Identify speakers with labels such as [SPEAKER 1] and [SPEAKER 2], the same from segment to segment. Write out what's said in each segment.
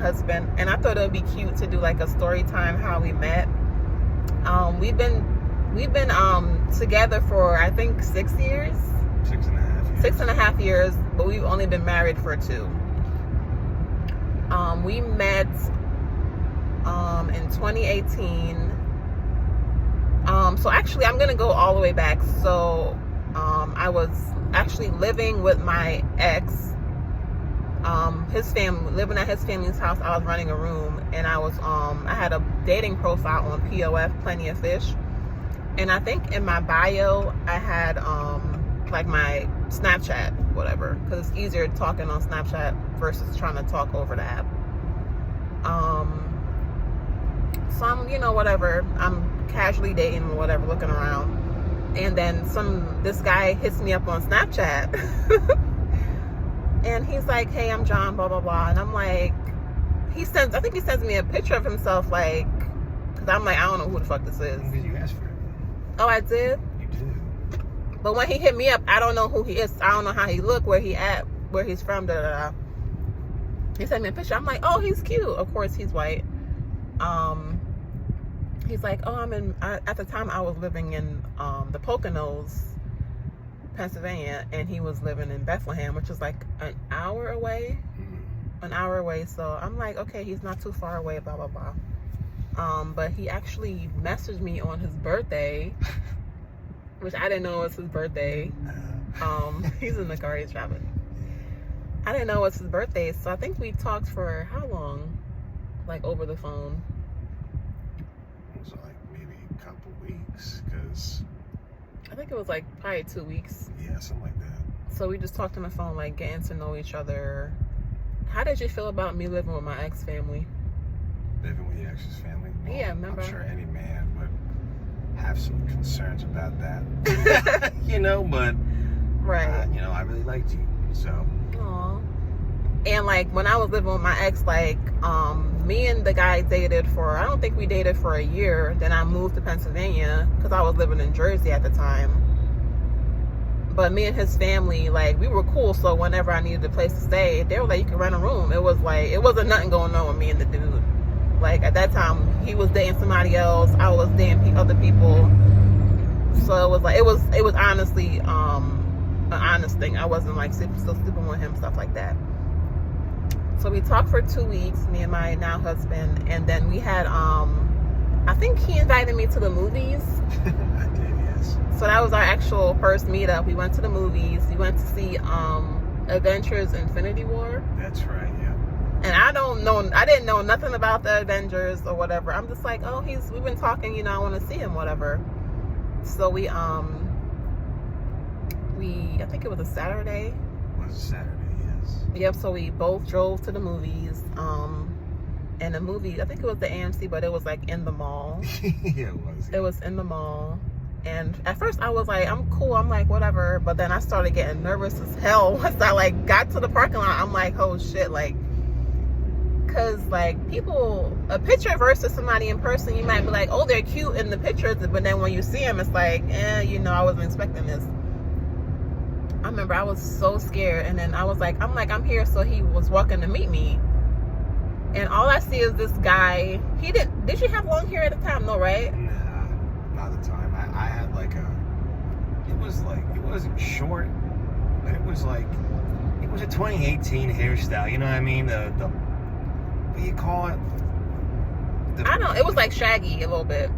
[SPEAKER 1] husband, and I thought it would be cute to do like a story time how we met. We've been together for I think 6 years.
[SPEAKER 2] 6.5 years.
[SPEAKER 1] 6.5 years, but we've only been married for 2. We met in 2018. So actually, I'm gonna go all the way back. So I was actually living with my ex. His family, living at his family's house. I was running a room, and I had a dating profile on POF, Plenty of Fish, and I think in my bio I had like my Snapchat, whatever, because it's easier talking on Snapchat versus trying to talk over the app. So I'm, whatever, I'm casually dating or whatever, looking around, and then this guy hits me up on Snapchat. And he's like, hey, I'm John, blah, blah, blah. And I'm like, I think he sends me a picture of himself, like, because I'm like, I don't know who the fuck this is.
[SPEAKER 2] Did you ask for it?
[SPEAKER 1] Oh, I did?
[SPEAKER 2] You did.
[SPEAKER 1] But when he hit me up, I don't know who he is. I don't know how he looked, where he at, where he's from, da, da, da. He sent me a picture. I'm like, oh, he's cute. Of course, he's white. He's like, oh, at the time I was living in the Poconos, Pennsylvania, and he was living in Bethlehem, which is like an hour away. So I'm like, okay, he's not too far away, blah blah blah. But he actually messaged me on his birthday, which I didn't know was his birthday. He's in the car, he's driving. I didn't know it was his birthday, so I think we talked for how long, like over the phone.
[SPEAKER 2] It was like maybe a couple weeks, because
[SPEAKER 1] I think it was like probably 2 weeks.
[SPEAKER 2] Yeah, something like that.
[SPEAKER 1] So we just talked on the phone, like getting to know each other. How did you feel about me living with my ex family?
[SPEAKER 2] Living with your ex's family? Well,
[SPEAKER 1] yeah, remember?
[SPEAKER 2] I'm sure any man would have some concerns about that. But
[SPEAKER 1] right.
[SPEAKER 2] I really liked you, so.
[SPEAKER 1] Aww. And like when I was living with my ex, like me and the guy dated for, I don't think we dated for a year. Then I moved to Pennsylvania because I was living in Jersey at the time. But me and his family, like, we were cool. So whenever I needed a place to stay, they were like, you can rent a room. It was like, it wasn't nothing going on with me and the dude. Like at that time, he was dating somebody else. I was dating other people. So it was like, it was honestly an honest thing. I wasn't like still sleeping with him, stuff like that. So we talked for 2 weeks, me and my now husband, and then we had I think he invited me to the movies.
[SPEAKER 2] I did, yes.
[SPEAKER 1] So that was our actual first meetup. We went to the movies. We went to see Avengers Infinity War.
[SPEAKER 2] That's right, yeah.
[SPEAKER 1] And I didn't know nothing about the Avengers or whatever. I'm just like, oh, we've been talking, I want to see him, whatever. So we I think it was a Saturday.
[SPEAKER 2] It was a Saturday, yes.
[SPEAKER 1] Yep, so we both drove to the movies. And the movie, I think it was the AMC, but it was like in the mall.
[SPEAKER 2] Yeah, it was. Yeah.
[SPEAKER 1] It was in the mall. And at first I was like, I'm cool, I'm like, whatever. But then I started getting nervous as hell once I like got to the parking lot. I'm like, oh shit, like, cause like a picture versus somebody in person, you might be like, oh, they're cute in the pictures, but then when you see them, it's like, I wasn't expecting this. I remember I was so scared, and then I'm here. So he was walking to meet me, and all I see is this guy. Did you have long hair at the time? No, right?
[SPEAKER 2] Nah, not at the time. I had like it wasn't short, but it was a 2018 hairstyle. You know what I mean? The what do you call it?
[SPEAKER 1] I know, it was like shaggy a little bit.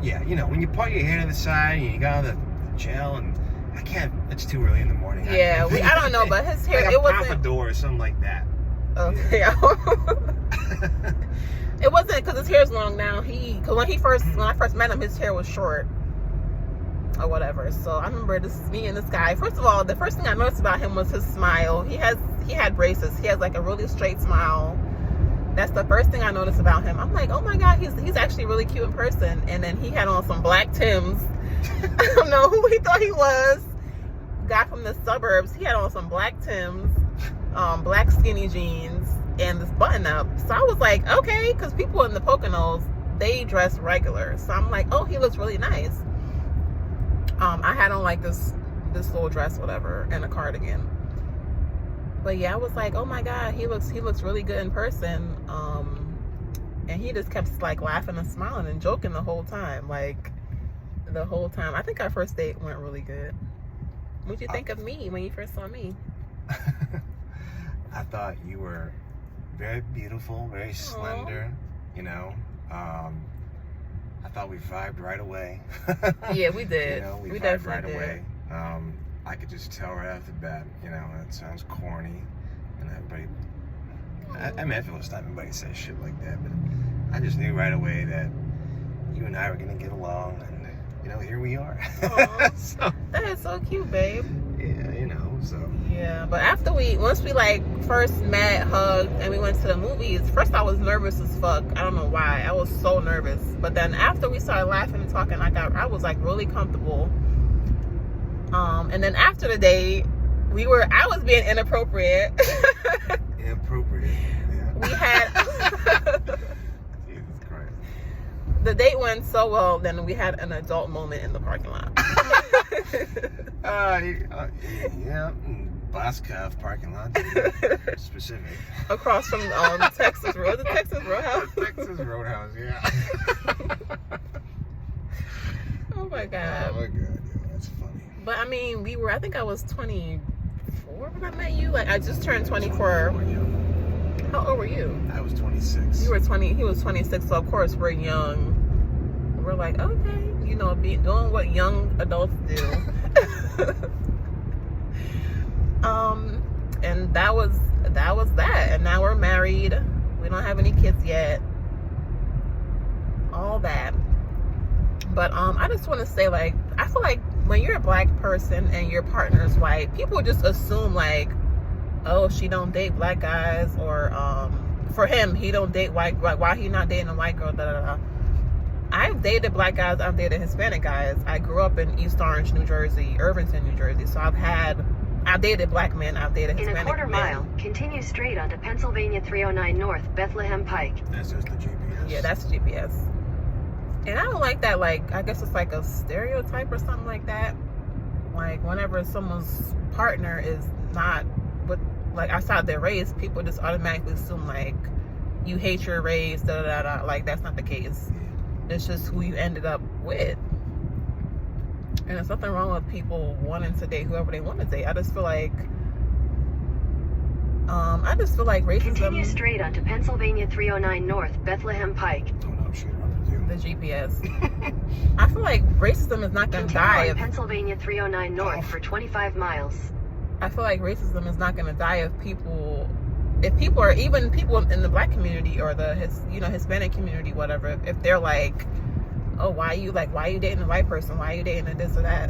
[SPEAKER 2] Yeah, when you part your hair to the side and you got all the gel, and I can't. It's too early in the morning.
[SPEAKER 1] Yeah, I don't know, but his hair,
[SPEAKER 2] like
[SPEAKER 1] it wasn't
[SPEAKER 2] pompadour or something like that.
[SPEAKER 1] Okay. Yeah. It wasn't because his hair's long now. Because when I first met him, his hair was short or whatever. So I remember me and this guy. First of all, the first thing I noticed about him was his smile. He had braces. He has like a really straight smile. That's the first thing I noticed about him. I'm like, oh my God, he's actually really cute in person. And then he had on some black Timbs. I don't know who he thought he was. Guy from the suburbs. He had on some black Timbs, black skinny jeans, and this button up. So I was like, okay, because people in the Poconos, they dress regular. So I'm like, oh, he looks really nice. I had on like this little dress, whatever, and a cardigan. But yeah, I was like, oh my God, he looks really good in person. And he just kept like laughing and smiling and joking the whole time. Like the whole time. I think our first date went really good. What'd you think of me when you first saw me?
[SPEAKER 2] I thought you were very beautiful, very slender, you know. I thought we vibed right away.
[SPEAKER 1] Yeah, we did.
[SPEAKER 2] You know, we vibed
[SPEAKER 1] definitely
[SPEAKER 2] right
[SPEAKER 1] did.
[SPEAKER 2] away. I could just tell right off the bat, you know, it sounds corny, and everybody. I mean, I feel it's not everybody says shit like that, but I just knew right away that you and I were gonna get along, and you know, here we are. So,
[SPEAKER 1] that is so cute, babe.
[SPEAKER 2] Yeah, you know, so.
[SPEAKER 1] Yeah, but once we like first met, hugged, and we went to the movies, first I was nervous as fuck. I don't know why. I was so nervous. But then after we started laughing and talking, I was like really comfortable. And then after the date, I was being inappropriate.
[SPEAKER 2] Inappropriate. Yeah.
[SPEAKER 1] We had
[SPEAKER 2] Jesus Christ.
[SPEAKER 1] The date went so well, then we had an adult moment in the parking lot.
[SPEAKER 2] Yeah, Boscov parking lot, specific.
[SPEAKER 1] Across from Texas Road, the Texas Roadhouse.
[SPEAKER 2] Texas Roadhouse, yeah.
[SPEAKER 1] Oh my God.
[SPEAKER 2] Oh my God, yeah, that's funny.
[SPEAKER 1] But I mean, I think I was 24 when I met you. Like, I just turned 24. How old were you?
[SPEAKER 2] I was 26.
[SPEAKER 1] You were 20, he was 26, so of course we're young. We're like, okay, you know, doing what young adults do. And that was that. And now we're married. We don't have any kids yet. All that. But I just want to say, like, I feel like when you're a black person and your partner's white, people just assume like, oh, she don't date black guys, or for him, he don't date white. Why he not dating a white girl? Da da da. I've dated black guys. I've dated Hispanic guys. I grew up in East Orange, New Jersey, Irvington, New Jersey. So I've dated black men. I've dated Hispanic men.
[SPEAKER 3] In a quarter mile, continue straight onto Pennsylvania 309 North, Bethlehem Pike.
[SPEAKER 2] That's just the GPS.
[SPEAKER 1] Yeah, that's the GPS. And I don't like that. Like, I guess it's like a stereotype or something like that. Like, whenever someone's partner is not with, like, outside their race, people just automatically assume like you hate your race. Da da da. Like, that's not the case. It's just who you ended up with. And there's nothing wrong with people wanting to date whoever they want to date. I just feel like racism.
[SPEAKER 3] Continue straight onto Pennsylvania 309 North, Bethlehem Pike.
[SPEAKER 2] Oh, no, I'm sure
[SPEAKER 1] The GPS. I feel like racism is not going to die.
[SPEAKER 3] Continue on Pennsylvania 309 North for 25 miles.
[SPEAKER 1] I feel like racism is not going to die if people are, even people in the black community or the Hispanic community, whatever, if they're like, oh, why are you dating a white person? Why are you dating a this or that?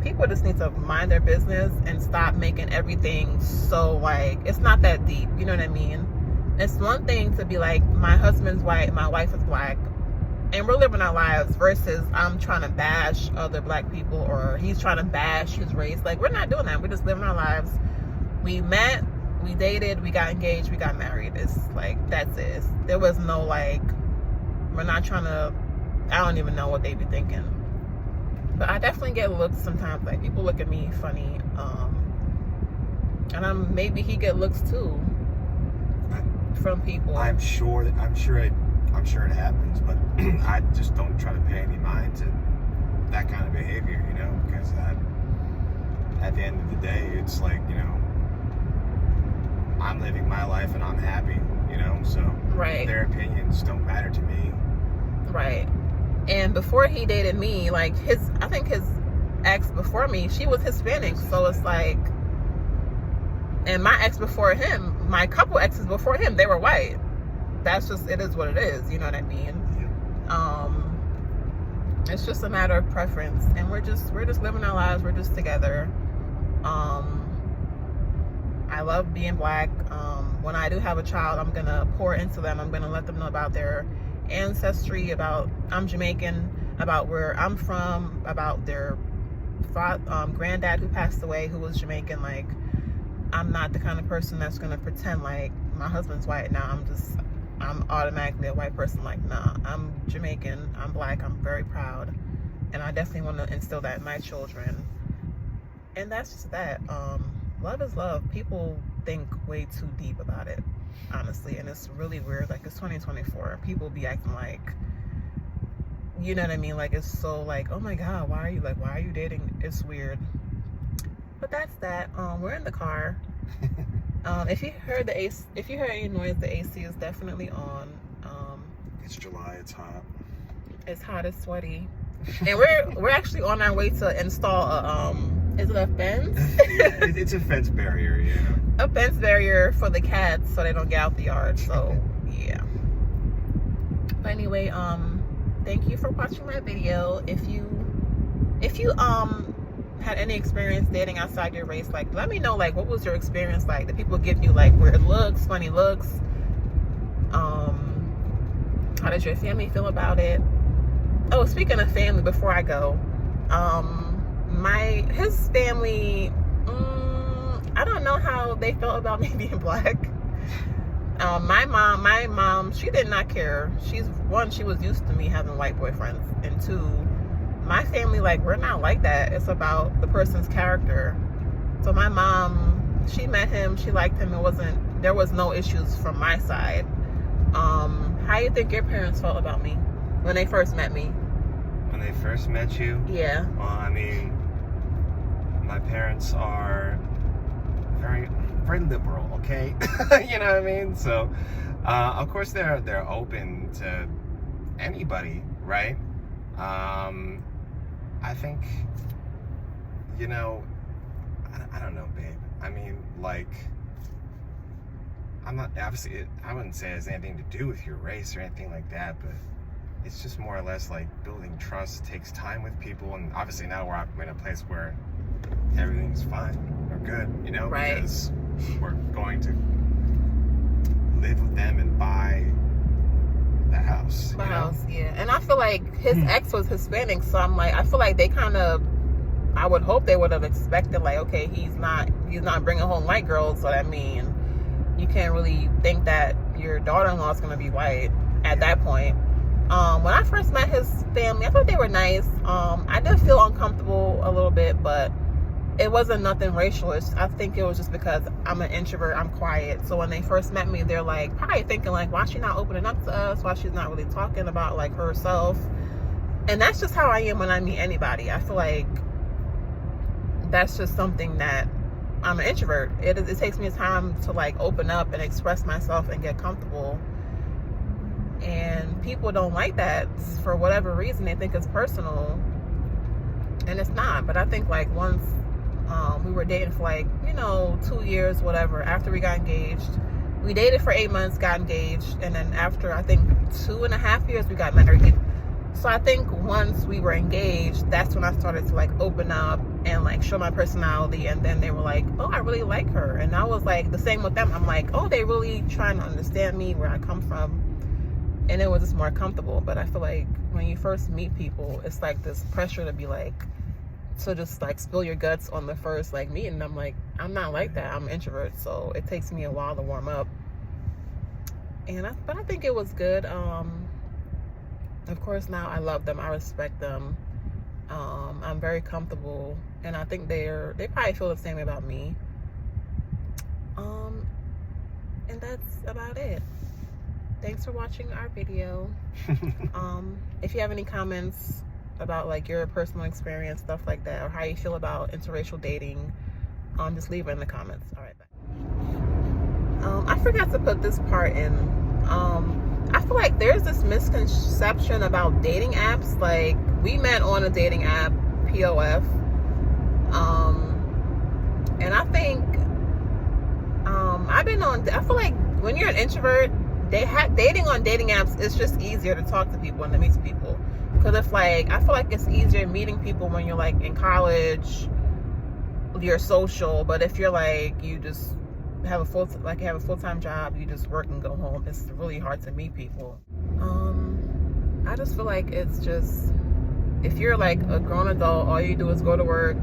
[SPEAKER 1] People just need to mind their business and stop making everything so like, it's not that deep. You know what I mean? It's one thing to be like, my husband's white, my wife is black, and we're living our lives, versus I'm trying to bash other black people, or he's trying to bash his race. Like, we're not doing that. We're just living our lives. We met, we dated, we got engaged, we got married. It's like, that's it. There was no like, we're not trying to, I don't even know what they be thinking. But I definitely get looks sometimes. Like, people look at me funny. And maybe he get looks too from people.
[SPEAKER 2] I'm sure it happens, but I just don't try to pay any mind to that kind of behavior, you know, because at the end of the day, it's like, you know, I'm living my life and I'm happy, you know, so
[SPEAKER 1] right.
[SPEAKER 2] Their opinions don't matter to me.
[SPEAKER 1] Right. And before he dated me, like, I think his ex before me, she was Hispanic, so it's like, and my ex before him, my couple exes before him, they were white. That's just, it is what it is, you know what I mean?
[SPEAKER 2] Yeah.
[SPEAKER 1] It's just a matter of preference, and we're just living our lives. We're just together. I love being black. When I do have a child, I'm gonna pour into them. I'm gonna let them know about their ancestry, about I'm Jamaican, about where I'm from, about their granddad who passed away, who was Jamaican. Like, I'm not the kind of person that's gonna pretend like my husband's white. Now I'm automatically a white person. Like, nah, I'm Jamaican, I'm black, I'm very proud, and I definitely want to instill that in my children. And that's just that. Love is love. People think way too deep about it, honestly. And it's really weird. Like, it's 2024. People be acting like, you know what I mean? Like, it's so like, oh my God, why are you dating? It's weird. But that's that. We're in the car. If you heard any noise, the AC is definitely on.
[SPEAKER 2] It's July, it's hot.
[SPEAKER 1] It's hot, it's sweaty. And we're actually on our way to install a is it a fence?
[SPEAKER 2] Yeah, it's a fence barrier, yeah.
[SPEAKER 1] A fence barrier for the cats so they don't get out the yard. So yeah. But anyway, thank you for watching my video. If you had any experience dating outside your race, like, let me know, like, what was your experience like? Did people give you like weird looks, funny looks? How did your family feel about it? Oh, speaking of family, before I go, his family, I don't know how they felt about me being black. My mom, she did not care. She was used to me having white boyfriends, and two, my family, like, we're not like that. It's about the person's character. So my mom, she met him, she liked him. There was no issues from my side. How do you think your parents felt about me when they first met me?
[SPEAKER 2] When they first met you?
[SPEAKER 1] Yeah.
[SPEAKER 2] Well, I mean, my parents are very, very liberal, okay? You know what I mean? So, of course, they're open to anybody, right? I think, you know, I don't know, babe. I mean, like, I wouldn't say it has anything to do with your race or anything like that, but it's just more or less like building trust takes time with people. And obviously now we're in a place where everything's fine or good, you know,
[SPEAKER 1] right?
[SPEAKER 2] Because we're going to live with them and buy the house.
[SPEAKER 1] The house, yeah. And I feel like his ex was Hispanic, so I'm like, I feel like they kind of, I would hope they would have expected, like, okay, he's not bringing home white girls, so that means you can't really think that your daughter-in-law is going to be white at that point. When I first met his family, I thought they were nice. I did feel uncomfortable a little bit, but it wasn't nothing racialist. I think it was just because I'm an introvert, I'm quiet. So when they first met me, they're like probably thinking like, why is she not opening up to us? Why she's not really talking about like herself? And that's just how I am when I meet anybody. I feel like that's just something that I'm an introvert. It takes me time to like open up and express myself and get comfortable. And people don't like that for whatever reason. They think it's personal, and it's not. But I think like once we were dating for like, 2 years, whatever, after we got engaged, we dated for 8 months, got engaged, and then after I think 2.5 years we got married. So I think once we were engaged, that's when I started to like open up and like show my personality. And then they were like, oh, I really like her. And I was like the same with them. I'm like, oh, they really trying to understand me, where I come from. And it was just more comfortable. But I feel like when you first meet people, it's like this pressure to be like, to just like spill your guts on the first like meeting. I'm like, I'm not like that. I'm an introvert, so it takes me a while to warm up. But I think it was good. Of course, now I love them. I respect them. I'm very comfortable, and I think they probably feel the same about me. And that's about it. Thanks for watching our video. If you have any comments about like your personal experience, stuff like that, or how you feel about interracial dating, just leave it in the comments. All right, bye. I forgot to put this part in. I feel like there's this misconception about dating apps. Like, we met on a dating app, POF. And I think I feel like when you're an introvert, dating on dating apps, it's just easier to talk to people and to meet people. Because I feel like it's easier meeting people when you're like in college, you're social. But if you're like, you just have a full-time job, you just work and go home, it's really hard to meet people. I just feel like it's just, if you're like a grown adult, all you do is go to work,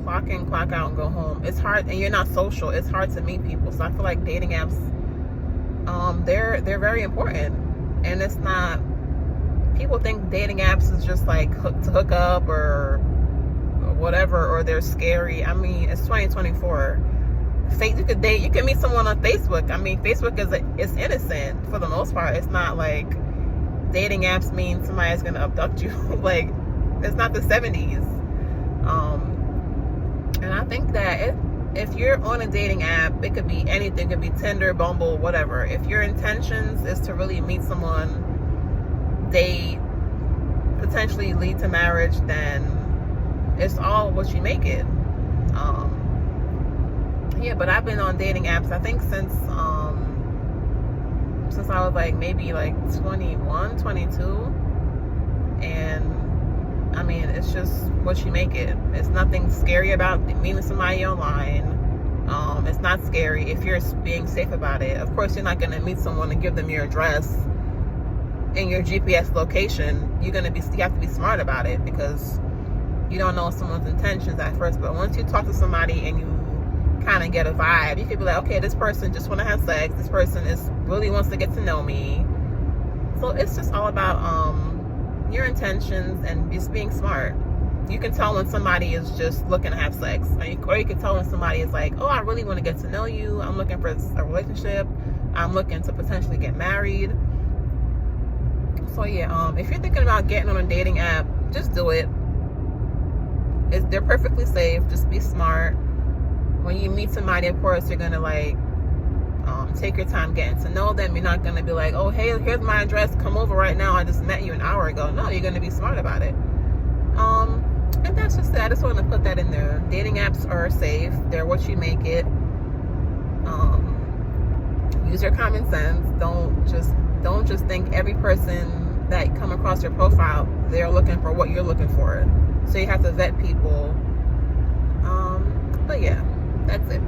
[SPEAKER 1] clock in, clock out, and go home. It's hard, and you're not social, it's hard to meet people. So I feel like dating apps, they're very important. And it's not, people think dating apps is just like to hook up or whatever, or they're scary. I mean, it's 2024. You could date, you can meet someone on Facebook. I mean, Facebook is innocent for the most part. It's not like dating apps mean somebody's gonna abduct you. Like, it's not the 70s. And I think that if you're on a dating app, it could be anything. It could be Tinder, Bumble, whatever. If your intentions is to really meet someone, date, potentially lead to marriage, then it's all what you make it. Yeah, but I've been on dating apps, I think since I was like maybe like 21, 22. And I mean, it's just what you make it. It's nothing scary about meeting somebody online. It's not scary if you're being safe about it. Of course, you're not going to meet someone and give them your address and your GPS location. You have to be smart about it, because you don't know someone's intentions at first. But once you talk to somebody and you kind of get a vibe, you could be like, okay, this person just want to have sex. This person really wants to get to know me. So it's just all about your intentions and just being smart. You can tell when somebody is just looking to have sex, or you can tell when somebody is like, oh, I really want to get to know you. I'm looking for a relationship. I'm looking to potentially get married. So yeah, if you're thinking about getting on a dating app, just do it. They're perfectly safe. Just be smart. When you meet somebody, of course, you're gonna like take your time getting to know them. You're not gonna be like, oh, hey, here's my address, come over right now, I just met you an hour ago. No, you're gonna be smart about it. And that's just it. I just want to put that in there. Dating apps are safe. They're what you make it. Use your common sense. Don't just think every person that come across your profile, they're looking for what you're looking for. So you have to vet people. But yeah, that's it.